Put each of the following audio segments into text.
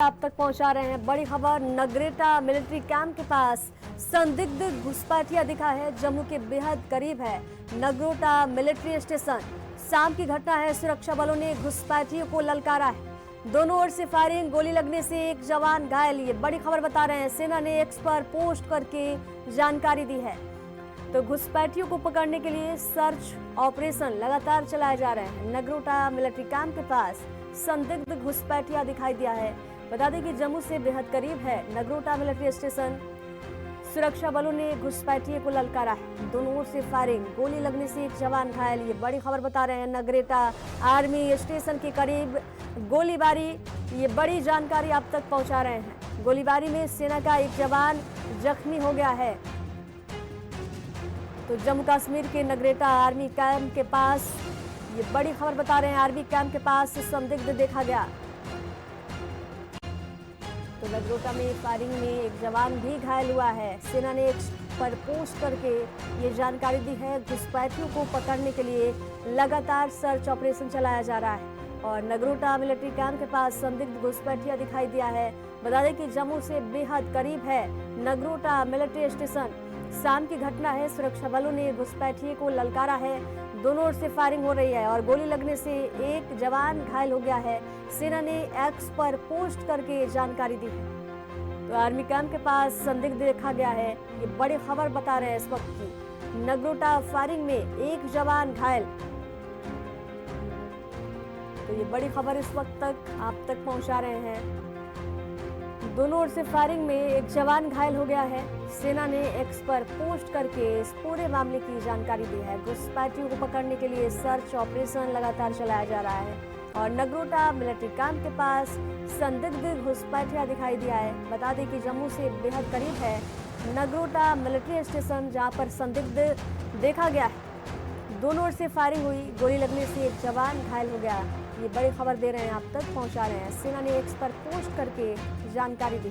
आप तक पहुंचा रहे हैं बड़ी खबर। नगरेटा मिलिट्री कैंप के पास संदिग्ध घुसपैठिया दिखा है। जम्मू के बेहद करीब है नगरोटा मिलिट्री स्टेशन। शाम की घटना है। सुरक्षा बलों ने घुसपैठियों को ललकारा है। दोनों ओर से फायरिंग, गोली लगने से एक जवान घायल। ये बड़ी खबर बता रहे हैं। सेना ने एक्स पर पोस्ट करके जानकारी दी है। तो घुसपैठियों को पकड़ने के लिए सर्च ऑपरेशन लगातार चलाए जा रहे हैं। नगरोटा मिलिट्री कैंप के पास संदिग्ध घुसपैठिया दिखाई दिया है। बता दें कि जम्मू से बेहद करीब है नगरोटा मिलिट्री स्टेशन। सुरक्षा बलों ने घुसपैठिए को ललकारा है। दोनों ओर से फायरिंग, गोली लगने से एक जवान घायल। ये बड़ी खबर बता रहे हैं। नगरेटा आर्मी स्टेशन के करीब गोलीबारी, ये बड़ी जानकारी आप तक पहुंचा रहे हैं। गोलीबारी में सेना का एक जवान जख्मी हो गया है। तो जम्मू कश्मीर के नगरेटा आर्मी कैंप के पास ये बड़ी खबर बता रहे हैं। आर्मी कैंप के पास संदिग्ध देखा गया। तो नगरोटा में फायरिंग में एक जवान भी घायल हुआ है। सेना ने एक्स पर पोस्ट करके ये जानकारी दी है। घुसपैठियों को पकड़ने के लिए लगातार सर्च ऑपरेशन चलाया जा रहा है और नगरोटा मिलिट्री कैंप के पास संदिग्ध घुसपैठिया दिखाई दिया है। बता दें कि जम्मू से बेहद करीब है नगरोटा मिलिट्री स्टेशन। शाम की घटना है। सुरक्षा बलों ने घुसपैठिए को ललकारा है। दोनों ओर से फायरिंग हो रही है और गोली लगने से एक जवान घायल हो गया है। सेना ने एक्स पर पोस्ट करके जानकारी दी है। तो आर्मी कैंप के पास संदिग्ध देखा गया है। ये बड़ी खबर बता रहे हैं इस वक्त की। नगरोटा फायरिंग में एक जवान घायल। तो ये बड़ी खबर इस वक्त तक आप तक पहुंचा रहे हैं। दोनों ओर से फायरिंग में एक जवान घायल हो गया है। सेना ने एक्स पर पोस्ट करके इस पूरे मामले की जानकारी दी है। घुसपैठियों को पकड़ने के लिए सर्च ऑपरेशन लगातार चलाया जा रहा है और नगरोटा मिलिट्री कैंप के पास संदिग्ध घुसपैठिया दिखाई दिया है। बता दें कि जम्मू से बेहद करीब है नगरोटा मिलिट्री स्टेशन, जहां पर संदिग्ध देखा गया है। दोनों ओर से फायरिंग हुई, गोली लगने से एक जवान घायल हो गया। ये बड़ी खबर दे रहे हैं, आप तक पहुंचा रहे हैं। सेना ने एक्स पर पोस्ट करके जानकारी दी।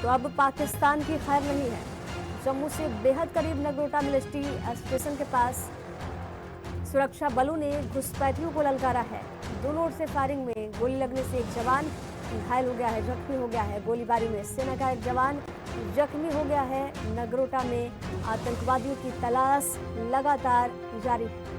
तो अब पाकिस्तान की खैर नहीं है। जम्मू से बेहद करीब नगरोटा मिलिट्री स्टेशन के पास सुरक्षा बलों ने घुसपैठियों को ललकारा है। दोनों ओर से फायरिंग में गोली लगने से एक जवान घायल हो गया है, जख्मी हो गया है। गोलीबारी में सेना का एक जवान जख्मी हो गया है। नगरोटा में आतंकवादियों की तलाश लगातार जारी है।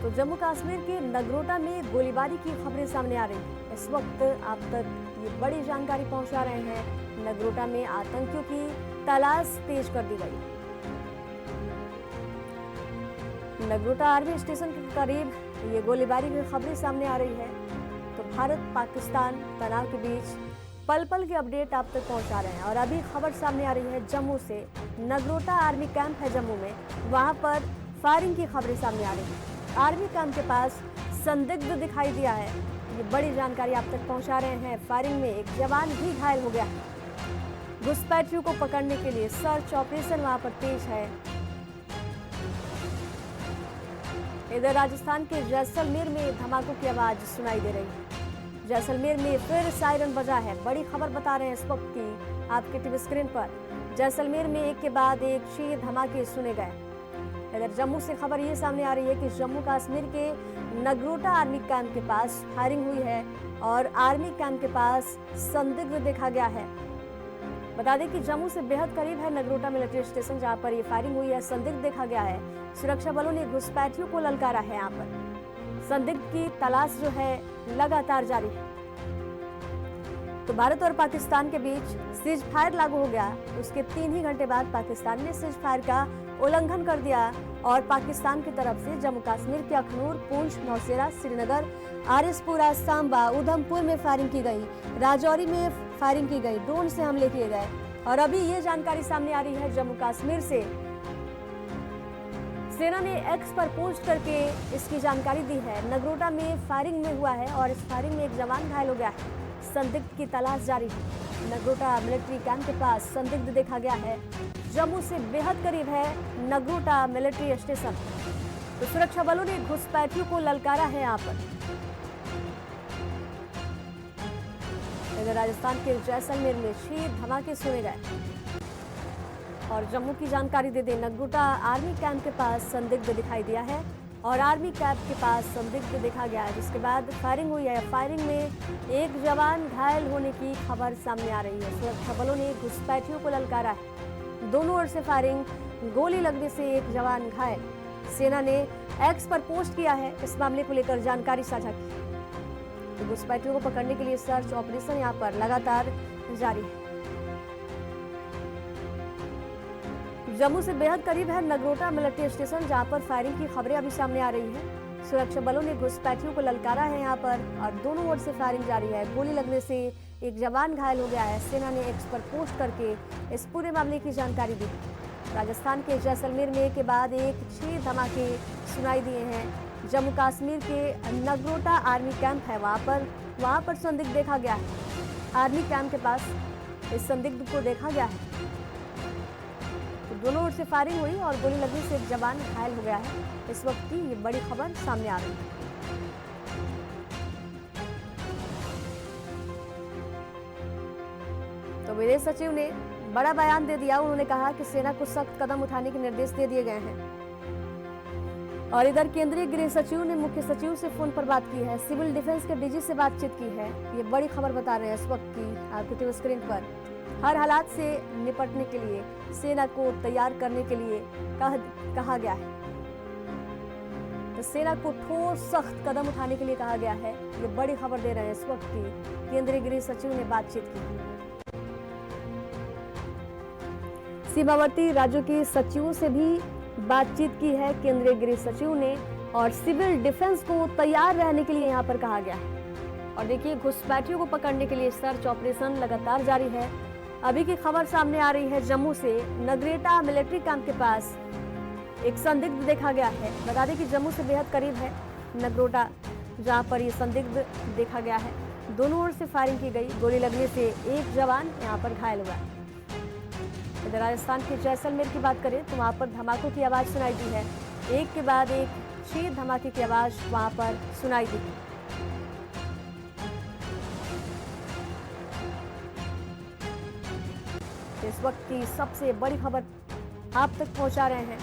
तो जम्मू कश्मीर के नगरोटा में गोलीबारी की खबरें सामने आ रही हैं। इस वक्त आप तक ये बड़ी जानकारी पहुंचा रहे हैं। नगरोटा में आतंकियों की तलाश तेज कर दी गई। नगरोटा आर्मी स्टेशन के करीब ये गोलीबारी की खबरें सामने आ रही है। तो भारत पाकिस्तान तनाव के बीच पल पल के अपडेट आप तक पहुंचा रहे हैं और अभी खबर सामने आ रही है जम्मू से। नगरोटा आर्मी कैंप है जम्मू में, वहां पर फायरिंग की खबरें सामने आ रही है। आर्मी कैंप के पास संदिग्ध दिखाई दिया है। ये बड़ी जानकारी आप तक पहुंचा रहे हैं। फायरिंग में एक जवान भी घायल हो गया है। घुसपैठियों को पकड़ने के लिए सर्च ऑपरेशन वहां पर तेज है। इधर राजस्थान के जैसलमेर में धमाकों की आवाज सुनाई दे रही है। जैसलमेर में फिर सायरन बजा है। बड़ी खबर बता रहे हैं इस वक्त की आपके टीवी स्क्रीन पर। जैसलमेर में एक के बाद एक शीर धमाके सुने गए। इधर जम्मू से खबर ये सामने आ रही है कि जम्मू कश्मीर के नगरोटा आर्मी कैंप के पास फायरिंग हुई है और आर्मी कैंप के पास संदिग्ध देखा गया है। बता दें कि जम्मू से बेहद करीब है नगरोटा मिलिट्री स्टेशन, जहां पर ये फायरिंग हुई है। संदिग्ध देखा गया है। सुरक्षा बलों ने घुसपैठियों को ललकारा है। यहाँ पर संदिग्ध की तलाश जो है लगातार जारी है। तो भारत और पाकिस्तान के बीच सीज फायर लागू हो गया। उसके 3 ही घंटे बाद पाकिस्तान ने सीज फायर का उल्लंघन कर दिया और पाकिस्तान की तरफ से जम्मू कश्मीर के अखनूर, पुंछ, नौशेरा, श्रीनगर, आरएसपुरा, सांबा, उधमपुर में फायरिंग की गई। राजौरी में फायरिंग की गई। ड्रोन से हमले किए गए और अभी ये जानकारी सामने आ रही है जम्मू कश्मीर से। सेना ने एक्स पर पोस्ट करके इसकी जानकारी दी है। नगरोटा में फायरिंग में हुआ है और इस फायरिंग में एक जवान घायल हो गया है। संदिग्ध की तलाश जारी है। नगरोटा मिलिट्री कैंप के पास संदिग्ध देखा गया है। जम्मू से बेहद करीब है नगरोटा मिलिट्री स्टेशन। तो सुरक्षा बलों ने घुसपैठियों को ललकारा है यहाँ पर। इधर राजस्थान के जैसलमेर में शीर धमाके सुने गए। और जम्मू की जानकारी दे दें, नगरोटा आर्मी कैंप के पास संदिग्ध दिखाई दिया है और आर्मी कैंप के पास संदिग्ध देखा गया है, जिसके बाद फायरिंग हुई है। फायरिंग में एक जवान घायल होने की खबर सामने आ रही है। सुरक्षा बलों ने घुसपैठियों को ललकारा है। दोनों ओर से फायरिंग, गोली लगने से एक जवान घायल। सेना ने एक्स पर पोस्ट किया है, इस मामले को लेकर जानकारी साझा की। तो घुसपैठियों को पकड़ने के लिए सर्च ऑपरेशन यहाँ पर लगातार जारी है। जम्मू से बेहद करीब है नगरोटा मिलिट्री स्टेशन, जहां पर फायरिंग की खबरें अभी सामने आ रही हैं। सुरक्षा बलों ने घुसपैठियों को ललकारा है यहाँ पर और दोनों ओर से फायरिंग जारी है। गोली लगने से एक जवान घायल हो गया है। सेना ने एक्स पर पोस्ट करके इस पूरे मामले की जानकारी दी। राजस्थान के जैसलमेर में के बाद 6 धमाके सुनाई दिए हैं। जम्मू कश्मीर के नगरोटा आर्मी कैंप है, वहां पर संदिग्ध देखा गया है। आर्मी कैंप के पास इस संदिग्ध को देखा गया है। तो दोनों ओर से फायरिंग हुई और गोली लगने से एक जवान घायल हो गया है। इस वक्त की ये बड़ी खबर सामने आ रही है। तो विदेश सचिव ने बड़ा बयान दे दिया। उन्होंने कहा कि सेना को सख्त कदम उठाने के निर्देश दे दिए गए हैं। और इधर केंद्रीय गृह सचिव ने मुख्य सचिव से फोन पर बात की है। सिविल डिफेंस के डीजी से बातचीत की है। ये बड़ी खबर बता रहे हैं इस वक्त की आपकी टीवी स्क्रीन पर। हर हालात से निपटने के लिए सेना को तैयार करने के लिए कहा गया है। तो सेना को ठोस सख्त कदम उठाने के लिए कहा गया है। ये बड़ी खबर दे रहे हैं इस वक्त की केंद्रीय गृह सचिव ने बातचीत की। सीमावर्ती राज्यों के सचिवों से भी बातचीत की है केंद्रीय गृह सचिव ने और सिविल डिफेंस को तैयार रहने के लिए यहाँ पर कहा गया है। और देखिए, घुसपैठियों को पकड़ने के लिए सर्च ऑपरेशन लगातार जारी है। अभी की खबर सामने आ रही है जम्मू से। नगरोटा मिलिट्री कैंप के पास एक संदिग्ध देखा गया है। बता दें कि जम्मू से बेहद करीब है नगरोटा, जहाँ पर ये संदिग्ध देखा गया है। दोनों ओर से फायरिंग की गई। गोली लगने से एक जवान यहाँ पर घायल हुआ है। इधर राजस्थान के जैसलमेर की बात करें तो वहां पर धमाकों की आवाज सुनाई दी है। एक के बाद एक 6 धमाके की आवाज वहां पर सुनाई दी। इस वक्त की सबसे बड़ी खबर आप तक पहुंचा रहे हैं।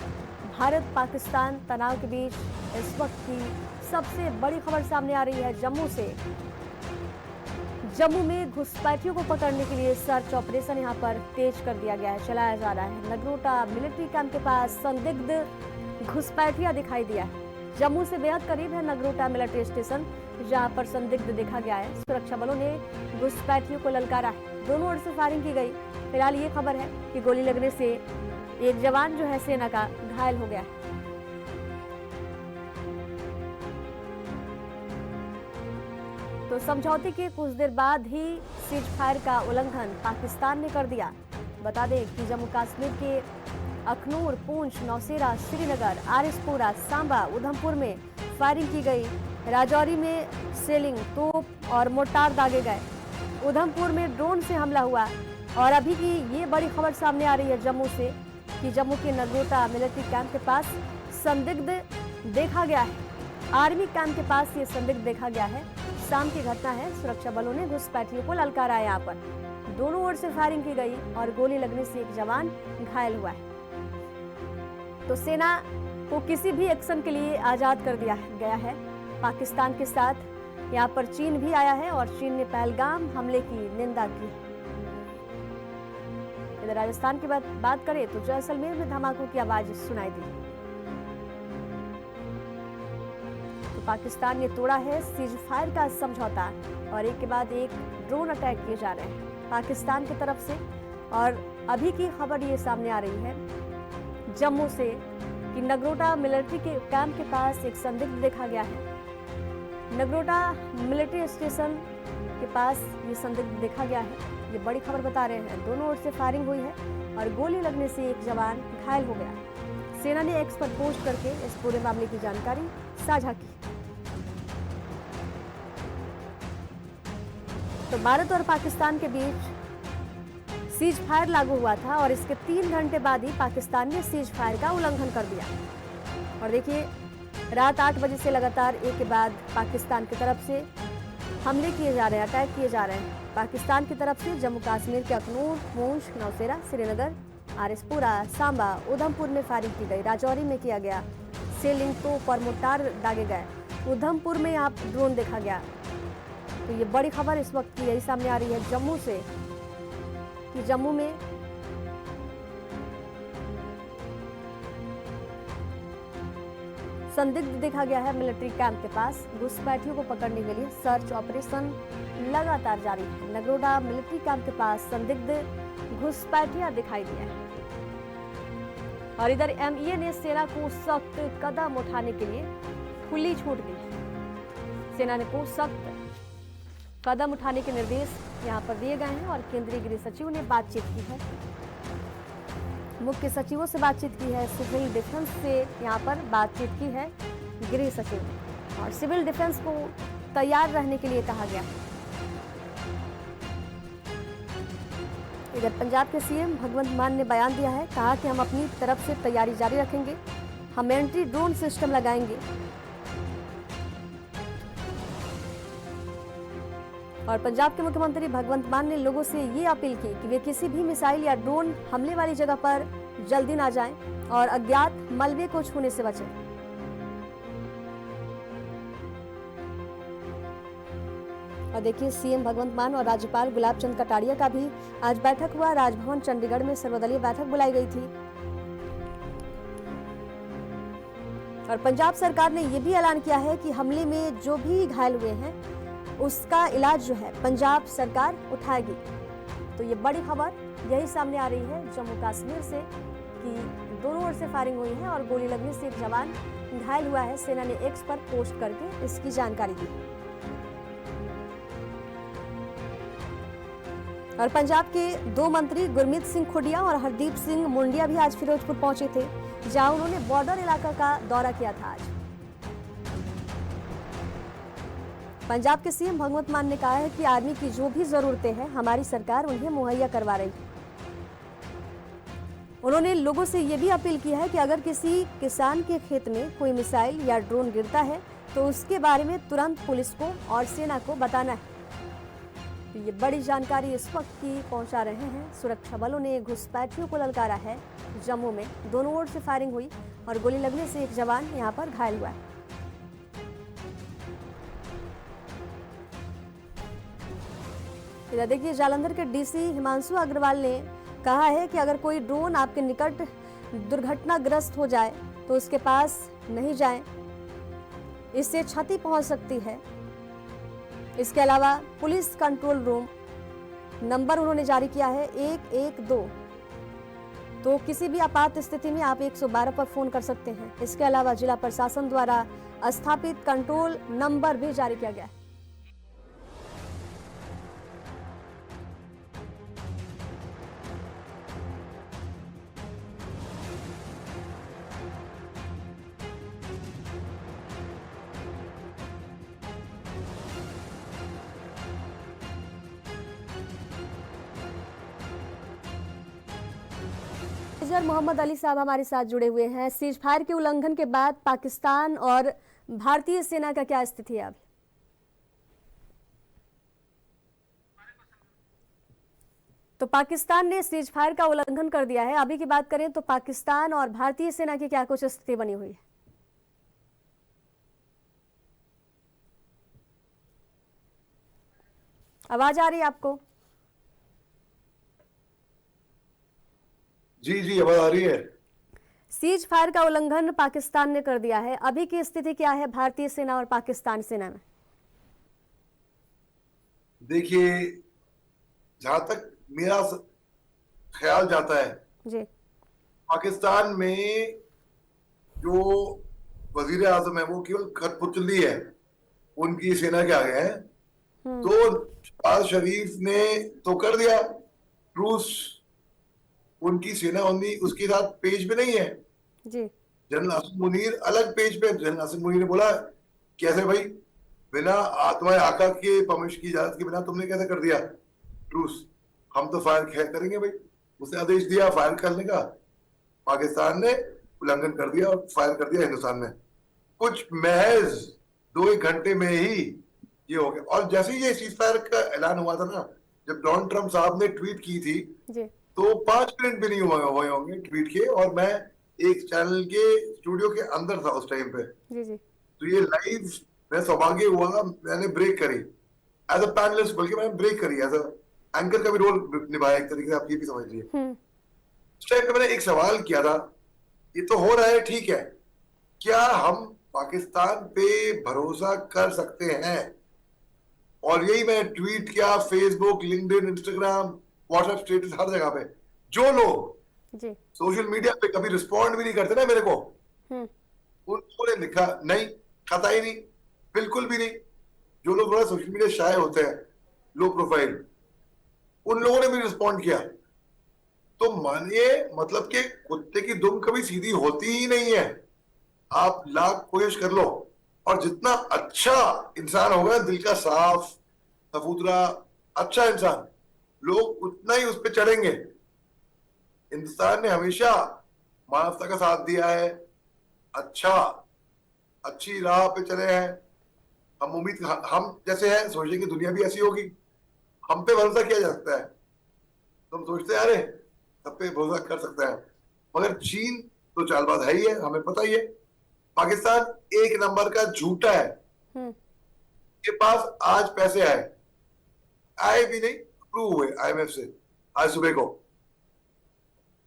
भारत पाकिस्तान तनाव के बीच इस वक्त की सबसे बड़ी खबर सामने आ रही है जम्मू से। जम्मू में घुसपैठियों को पकड़ने के लिए सर्च ऑपरेशन यहां पर तेज कर दिया गया है, चलाया जा रहा है। नगरोटा मिलिट्री कैंप के पास संदिग्ध घुसपैठिया दिखाई दिया है। जम्मू से बेहद करीब है नगरोटा मिलिट्री स्टेशन, जहां पर संदिग्ध देखा गया है। सुरक्षा बलों ने घुसपैठियों को ललकारा है। दोनों ओर से फायरिंग की गई। फिलहाल ये खबर है कि गोली लगने से एक जवान जो है सेना का घायल हो गया है। तो समझौते के कुछ देर बाद ही सीज फायर का उल्लंघन पाकिस्तान ने कर दिया। बता दें कि जम्मू कश्मीर के अखनूर, पूंछ, नौशेरा, श्रीनगर, आरिसपुरा, सांबा, उधमपुर में फायरिंग की गई। राजौरी में सेलिंग, तोप और मोर्टार दागे गए। उधमपुर में ड्रोन से हमला हुआ। और अभी की ये बड़ी खबर सामने आ रही है जम्मू से कि जम्मू के नगरोटा मिलिट्री कैंप के पास संदिग्ध देखा गया है। आर्मी कैंप के पास ये संदिग्ध देखा गया है। शाम की घटना है। सुरक्षा बलों ने घुसपैठियों को ललकारा है। यहाँ पर दोनों ओर से फायरिंग की गई और गोली लगने से एक जवान घायल हुआ है। तो सेना को किसी भी एक्शन के लिए आजाद कर दिया गया है। पाकिस्तान के साथ यहाँ पर चीन भी आया है और चीन ने पहलगाम हमले की निंदा की। इधर राजस्थान की बात करें तो जैसलमेर में धमाकों की आवाज सुनाई दी। पाकिस्तान ने तोड़ा है सीज फायर का समझौता और एक के बाद एक ड्रोन अटैक किए जा रहे हैं पाकिस्तान की तरफ से। और अभी की खबर ये सामने आ रही है जम्मू से कि नगरोटा मिलिट्री के कैंप के पास एक संदिग्ध देखा गया है। नगरोटा मिलिट्री स्टेशन के पास ये संदिग्ध देखा गया है। ये बड़ी खबर बता रहे हैं। दोनों ओर से फायरिंग हुई है और गोली लगने से एक जवान घायल हो गया। सेना ने एक्स पर पोस्ट करके इस पूरे मामले की जानकारी साझा की। तो भारत और पाकिस्तान के बीच सीज फायर लागू हुआ था और इसके 3 घंटे बाद ही पाकिस्तान ने सीज फायर का उल्लंघन कर दिया। और देखिए, रात 8 बजे से लगातार एक के बाद पाकिस्तान की तरफ से हमले किए जा रहे हैं, अटैक किए जा रहे हैं। पाकिस्तान की तरफ से जम्मू कश्मीर के अखनूर, पूंछ, नौशेरा, श्रीनगर, आरएसपुरा, सांबा, उधमपुर में फायरिंग की गई। राजौरी में किया गया सेलिंग तोप और मोर्टार दागे गए। उधमपुर में आप ड्रोन देखा गया। तो ये बड़ी खबर इस वक्त की यही सामने आ रही है जम्मू से कि जम्मू में संदिग्ध देखा गया है मिलिट्री कैंप के पास। घुसपैठियों को पकड़ने के लिए सर्च ऑपरेशन लगातार जारी है। नगरोटा मिलिट्री कैंप के पास संदिग्ध घुसपैठियां दिखाई दी है। और इधर एमईए ने सेना को सख्त कदम उठाने के लिए खुली छूट दी है। सेना को सख्त कदम उठाने के निर्देश यहां पर दिए गए हैं और केंद्रीय गृह सचिव ने बातचीत की है। मुख्य सचिवों से बातचीत की है। सिविल डिफेंस से यहां पर बातचीत की है गृह सचिव ने और सिविल डिफेंस को तैयार रहने के लिए कहा गया। इधर पंजाब के सीएम भगवंत मान ने बयान दिया है। कहा कि हम अपनी तरफ से तैयारी जारी रखेंगे, हम एंटी ड्रोन सिस्टम लगाएंगे। और पंजाब के मुख्यमंत्री भगवंत मान ने लोगों से ये अपील की कि वे किसी भी मिसाइल या ड्रोन हमले वाली जगह पर जल्दी ना जाएं और अज्ञात मलबे को छूने से बचें। और देखिए सीएम भगवंत मान और राज्यपाल गुलाब चंद कटारिया का भी आज बैठक हुआ। राजभवन चंडीगढ़ में सर्वदलीय बैठक बुलाई गई थी और पंजाब सरकार ने यह भी ऐलान किया है कि हमले में जो भी घायल हुए हैं उसका इलाज जो है पंजाब सरकार उठाएगी। तो ये बड़ी खबर यही सामने आ रही है जम्मू कश्मीर से कि दोनों ओर से फायरिंग हुई है और गोली लगने से एक जवान घायल हुआ है। सेना ने एक्स पर पोस्ट करके इसकी जानकारी दी। और पंजाब के दो मंत्री गुरमीत सिंह खुडिया और हरदीप सिंह मुंडिया भी आज फिरोजपुर पहुंचे थे, जहां उन्होंने बॉर्डर इलाका का दौरा किया था। आज पंजाब के सीएम भगवंत मान ने कहा है कि आर्मी की जो भी जरूरतें हैं हमारी सरकार उन्हें मुहैया करवा रही है। उन्होंने लोगों से यह भी अपील की है कि अगर किसी किसान के खेत में कोई मिसाइल या ड्रोन गिरता है तो उसके बारे में तुरंत पुलिस को और सेना को बताना है। तो ये बड़ी जानकारी इस वक्त की पहुंचा रहे हैं। सुरक्षा बलों ने घुसपैठियों को ललकारा है। जम्मू में दोनों ओर से फायरिंग हुई और गोली लगने से एक जवान यहां पर घायल हुआ है। इधर देखिए जालंधर के डीसी हिमांशु अग्रवाल ने कहा है कि अगर कोई ड्रोन आपके निकट दुर्घटनाग्रस्त हो जाए तो उसके पास नहीं जाएं, इससे क्षति पहुंच सकती है। इसके अलावा पुलिस कंट्रोल रूम नंबर उन्होंने जारी किया है 112। तो किसी भी आपात स्थिति में आप 112 पर फोन कर सकते हैं। इसके अलावा जिला प्रशासन द्वारा स्थापित कंट्रोल नंबर भी जारी किया गया है। मेजर मोहम्मद अली साहब हमारे साथ जुड़े हुए हैं। सीज फायर के उल्लंघन के बाद पाकिस्तान और भारतीय सेना का क्या स्थिति है अभी? तो पाकिस्तान ने सीज फायर का उल्लंघन कर दिया है। अभी की बात करें तो पाकिस्तान और भारतीय सेना की क्या कुछ स्थिति बनी हुई है? आवाज आ रही है आपको? जी जी आवाज आ रही है। सीज फायर का उल्लंघन पाकिस्तान ने कर दिया है। अभी की स्थिति क्या है भारतीय सेना और पाकिस्तान सेना में? देखिए जहां तक मेरा ख्याल जाता है जी, पाकिस्तान में जो वजीर आजम है वो केवल कठपुतली है, उनकी सेना के आगे है। तो शहबाज शरीफ ने तो कर दिया, रूस उनकी सेना उसके साथ पेज पे नहीं है जी। जनरल आसिम मुनीर अलग पेज पे। जनरल आसिम मुनीर ने बोला कैसे भाई, बिना तुम्हारे आका के परमिशन की इजाजत के बिना तुमने कैसे कर दिया रूस, हम तो फायर खैर करेंगे भाई। उसने आदेश दिया फायर करने का, पाकिस्तान ने उल्लंघन कर दिया और फायर कर दिया हिंदुस्तान ने। कुछ महज 2-1 घंटे में ही ये हो गया। और जैसे ही ये सीज फायर का ऐलान हुआ था ना, जब डोनाल्ड ट्रंप साहब ने ट्वीट की थी जी। तो 5 मिनट भी नहीं हुए होंगे ट्वीट के, और मैं एक चैनल के स्टूडियो के अंदर था उस टाइम पे। जी जी तो ये लाइव मैं सौभाग्य हुआ, मैंने ब्रेक करी एज अ पैनलिस्ट, बल्कि मैंने ब्रेक करी एज अ एंकर का भी रोल निभाया एक तरीके से, आप ये भी समझ लीजिए। हम्म उस टाइम पे मैंने एक सवाल किया था, ये तो हो रहा है ठीक है, क्या हम पाकिस्तान पे भरोसा कर सकते हैं? और यही मैं ट्वीट किया, Facebook, LinkedIn, Instagram, WhatsApp status, हर जगह पे। जो लोग जी सोशल मीडिया पे कभी रिस्पॉन्ड भी नहीं करते ना मेरे को, हम्म उन्होंने लिखा नहीं, कतई नहीं, बिल्कुल भी नहीं। जो लोग थोड़ा सोशल मीडिया शाय होते हैं, लो प्रोफाइल, उन लोगों ने भी रिस्पॉन्ड किया। तो मानिए, मतलब कि कुत्ते की दुम कभी सीधी होती ही नहीं है। आप लाख कोशिश कर लो, और जितना अच्छा इंसान होगा, दिल का साफ, सफूतरा, अच्छा इंसान, लोग उतना ही उस पर चढ़ेंगे। हिंदुस्तान ने हमेशा मानवता का साथ दिया है, अच्छी राह पे चले हैं। हम जैसे हैं सोचेंगे दुनिया भी ऐसी होगी, हम पे भरोसा किया जा सकता है। तो हम सोचते हैं अरे सब पे भरोसा कर सकते हैं, मगर चीन तो चालबाज है ही है, हमें पता ही है। पाकिस्तान एक नंबर का झूठा है। हम्म के पास आज पैसे आए भी नहीं, अप्रूव हुए IMF से आज सुबह को।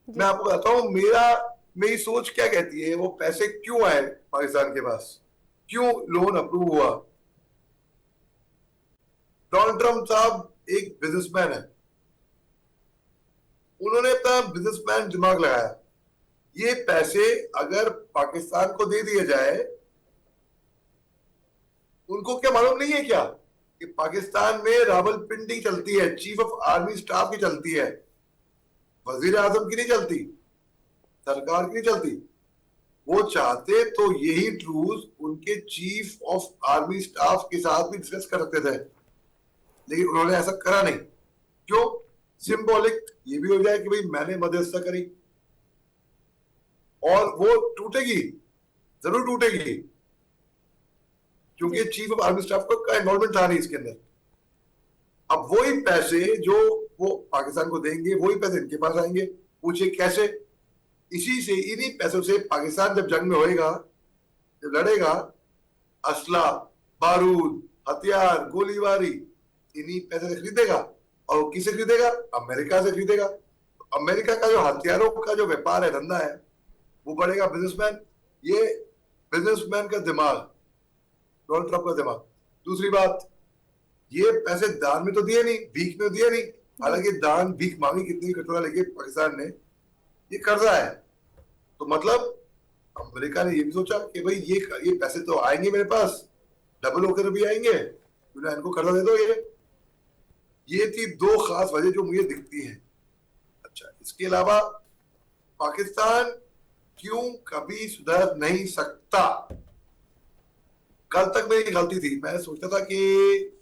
जी मैं आपको बताता हूँ मेरी सोच क्या कहती है, वो पैसे क्यों आए पाकिस्तान के पास, क्यों लोन अप्रूव हुआ। डोनाल्ड ट्रम्प साहब एक बिजनेसमैन है, उन्होंने अपना बिजनेसमैन दिमाग लगाया। ये पैसे अगर पाकिस्तान को दे दिए जाए, उनको क्या मालूम नहीं है क्या कि पाकिस्तान में रावलपिंडी चलती है, चीफ ऑफ आर्मी स्टाफ की चलती है, वजीर आजम की नहीं चलती, सरकार की नहीं चलती। वो चाहते तो यही ट्रूज उनके चीफ ऑफ आर्मी स्टाफ के साथ भी डिस्कस कर सकते थे, लेकिन उन्होंने ऐसा करा नहीं। क्यों? सिंबॉलिक ये भी हो जाए कि भाई मैंने मध्यस्थता करी, और वो टूटेगी, जरूर टूटेगी, क्योंकि चीफ ऑफ आर्मी स्टाफ का इन्वॉल्वमेंट था नहीं इसके अंदर। अब वही पैसे जो वो पाकिस्तान को देंगे, वही पैसे इनके पास आएंगे। पूछे कैसे? इसी से, इन्हीं पैसों से पाकिस्तान जब जंग में होएगा, जब लड़ेगा, असला, बारूद, हथियार, गोलीबारी, इन्हीं पैसे से खरीदेगा। और वो किसे खरीदेगा? अमेरिका से खरीदेगा। तो अमेरिका का जो हथियारों का जो व्यापार है, धंधा है, वो बढ़ेगा। बिजनेसमैन, ये बिजनेसमैन का दिमाग, डोनाल्ड ट्रम्प का दिमाग। दूसरी बात, ये पैसे दान में तो दिए नहीं, भीख में दिए नहीं। हालांकि दान भीख मांगी कितनी कटोरा लेके पाकिस्तान ने, ये कर्जा है। तो मतलब अमेरिका ने ये भी सोचा कि भाई ये पैसे तो आएंगे मेरे पास, डबल होकर भी आएंगे, तो इनको कर्जा दे दो। ये थी दो खास वजह जो मुझे दिखती है। अच्छा, इसके अलावा पाकिस्तान क्यों कभी सुधर नहीं सकता? कल तक मेरी गलती थी, मैं सोचता था कि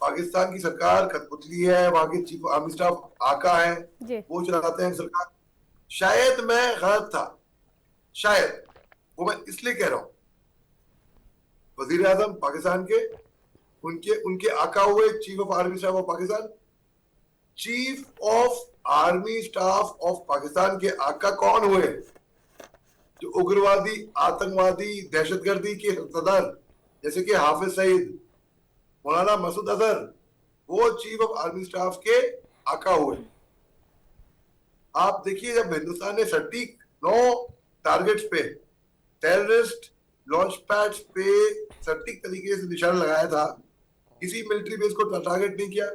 पाकिस्तान की सरकार कठपुतली है, वहां के चीफ आर्मी स्टाफ आका है, वो चलाते हैं सरकार। शायद मैं गलत था, शायद। वो मैं इसलिए कह रहा हूं, वजीर आजम पाकिस्तान के, उनके आका हुए chief of army staff of Pakistan. Chief of army staff of Pakistan के आका कौन हुए? जो उग्रवादी, आतंकवादी, दहशतगर्दी के सदर, जैसे कि हाफिज सईद, मौलाना मसूद अजहर, वो चीफ ऑफ आर्मी स्टाफ के आका हुए। आप देखिए, जब हिंदुस्तान ने सटीक 9 टारगेट्स पे, टेररिस्ट लॉन्च पैड्स पे सटीक तरीके से निशाना लगाया था, किसी मिलिट्री बेस को टारगेट नहीं किया,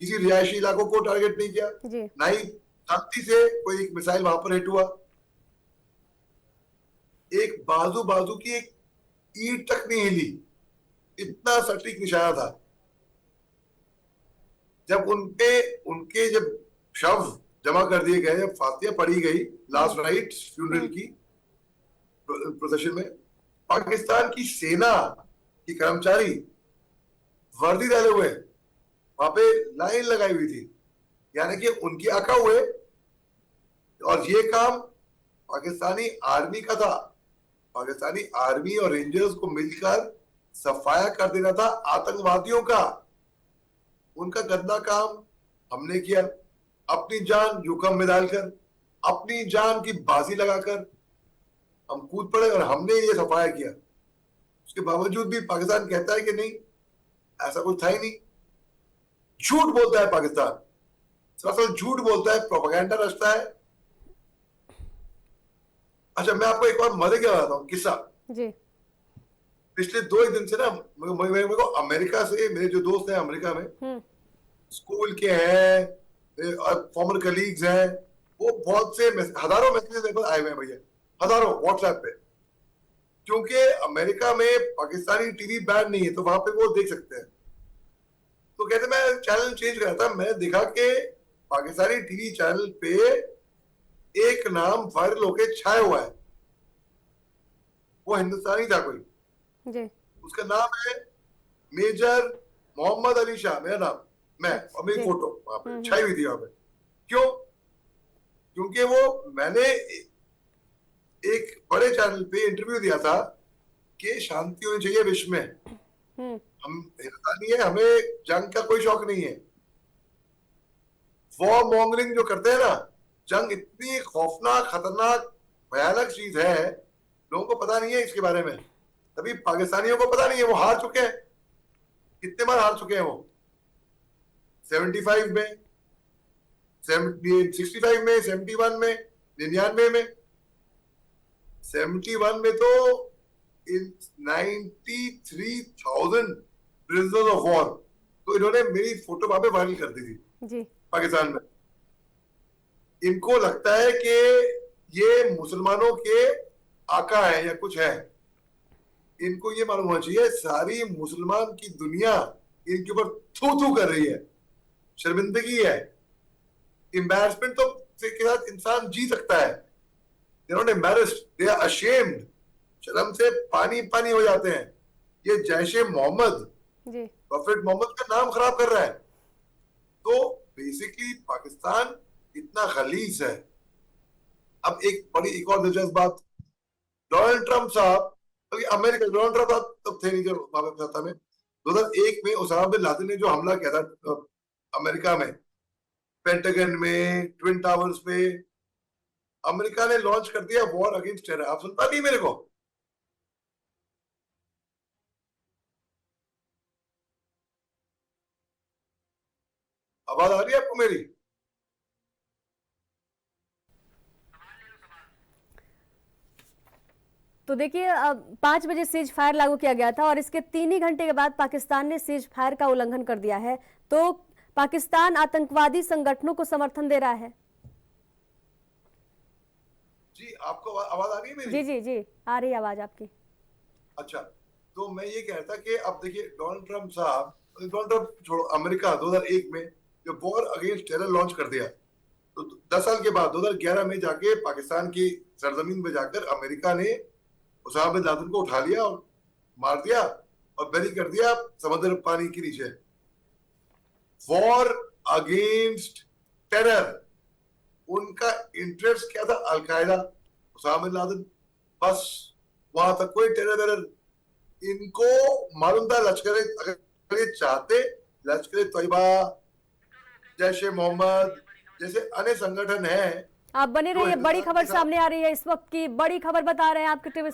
किसी रिहायशी इलाकों को टारगेट नहीं किया, ना ही शांति से कोई एक मिसाइल वहां पर हिट हुआ। एक बाजू की एक ईंट तक नहीं हिली, इतना सटीक निशाना था। जब उनके जब शव जमा कर दिए गए, जब फातिया पढ़ी गई, लास्ट नाइट फ्यूनरल की प्रोसेशन में, पाकिस्तान की सेना की कर्मचारी वर्दी डाले हुए वहां पे लाइन लगाई हुई थी, यानी कि उनकी आका हुए। और ये काम पाकिस्तानी आर्मी का था। पाकिस्तानी आर्मी और रेंजर्स को मिलकर सफाया कर देना था आतंकवादियों का। उनका गंदा काम हमने किया। अपनी जान जोखिम में डालकर, अपनी जान की बाजी लगाकर हम कूद पड़े और हमने ये सफाया किया। उसके बावजूद भी पाकिस्तान कहता है कि नहीं, ऐसा कुछ था ही नहीं। झूठ बोलता है पाकिस्तान, सरासर झूठ बोलता है, प्रोपेगेंडा रचता है। अच्छा, मैं आपको एक और मजे क्या बताता हूँ किस्सा। जी। पिछले 2 दिन से ना मेरे को अमेरिका से मेरे जो दोस्त हैं अमेरिका में, स्कूल के हैं, फॉर्मर कलीग्स हैं, वो बहुत से हजारों मैसेजेस मेरे पास आए हुए हैं भैया, हजारों व्हाट्सएप पे। क्योंकि अमेरिका में पाकिस्तानी टीवी बैन नहीं है, तो वहां पे वो देख सकते हैं। तो कहते मैं चैनल चेंज कर रहा था, मैंने देखा कि पाकिस्तानी टीवी चैनल पे एक नाम वायरल होके छाया हुआ है। वो हिंदुस्तानी था कोई, जी। उसका नाम है मेजर मोहम्मद अली शाह, मेरा नाम, मैं और मेरी जी। फोटो वहां पे छाई हुई थी वहां पे। क्यों? क्योंकि वो मैंने एक बड़े चैनल पे इंटरव्यू दिया था कि शांति होनी चाहिए विश्व में, हम हिंदुस्तानी है, हमें जंग का कोई शौक नहीं है। वॉर मॉन्गरिंग जो करते हैं ना, जंग इतनी खौफनाक, खतरनाक, भयानक चीज है, लोगों को पता नहीं है इसके बारे में। तभी पाकिस्तानियों को पता नहीं है, वो हार चुके हैं। कितने बार हार चुके हैं वो? 75 में, 65 में, 71 में, 99 में। 71 में तो 93,000 प्रिजनर्स ऑफ वॉर, तो इन्होंने मेरी फोटो वहां पे वायरल कर दी थी जी। पाकिस्तान में। इनको लगता है कि ये मुसलमानों के आका है या कुछ है। इनको ये मालूम होना चाहिए सारी मुसलमान की दुनिया इनके ऊपर थू थू कर रही है, शर्मिंदगी है, एम्बैरसमेंट तो के साथ इंसान जी सकता है। इन्होंने embarrassed, they are ashamed, शर्म से पानी पानी हो जाते हैं। ये जैशे मोहम्मद, जी। प्रोफेट मोहम्मद का नाम खराब कर रहा है। तो बेसिकली पाकिस्तान इतना खलीज है। अब एक और दिलचस्प बात, डोनाल्ड ट्रंप साहब, अमेरिका, डोनाल्ड ट्रंप साहब तब थे नहीं जब वहां पे सत्ता में। 2001 में उसामा बिन लादेन ने जो हमला किया था अमेरिका में, पेंटागन में, ट्विन टावर्स में, अमेरिका ने लॉन्च कर दिया वॉर अगेंस्ट टेरर। आप सुन पा रही मेरे को? आवाज आ रही है आपको मेरी? तो देखिए, 5 बजे सीज फायर लागू किया गया था और इसके 3 ही घंटे के बाद पाकिस्तान ने सीज फायर का उल्लंघन कर दिया है। तो पाकिस्तान आतंकवादी संगठनों को समर्थन दे रहा है। जी, आपको आवाज आ रही है मेरी? जी जी जी, आ रही है आवाज आपकी। अच्छा, तो मैं ये कह रहा था कि अब देखिए डोनाल्ड ट्रंप साहब, डोनाल्ड ट्रंप छोड़ो, अमेरिका 2001 में जो वॉर अगेंस्ट टेरर लॉन्च कर दिया, तो 10 साल के बाद 2011 में जाके पाकिस्तान की सरजमीन पे जाकर अमेरिका ने उसामा बिन लादेन को उठा लिया और मार दिया और बरी कर दिया समुद्र पानी के नीचे। वॉर अगेंस्ट टेरर, उनका इंटरेस्ट क्या था? अलकायदा, उसामा बिन लादेन, बस वहां तक। कोई टेरर इनको मालूम था। लश्कर, अगर ये चाहते, लश्कर तैयबा, जैश ए मोहम्मद जैसे अन्य संगठन हैं। आप बने रहिए, बड़ी खबर सामने आ रही है इस वक्त की, बड़ी खबर बता रहे हैं आपके टीवी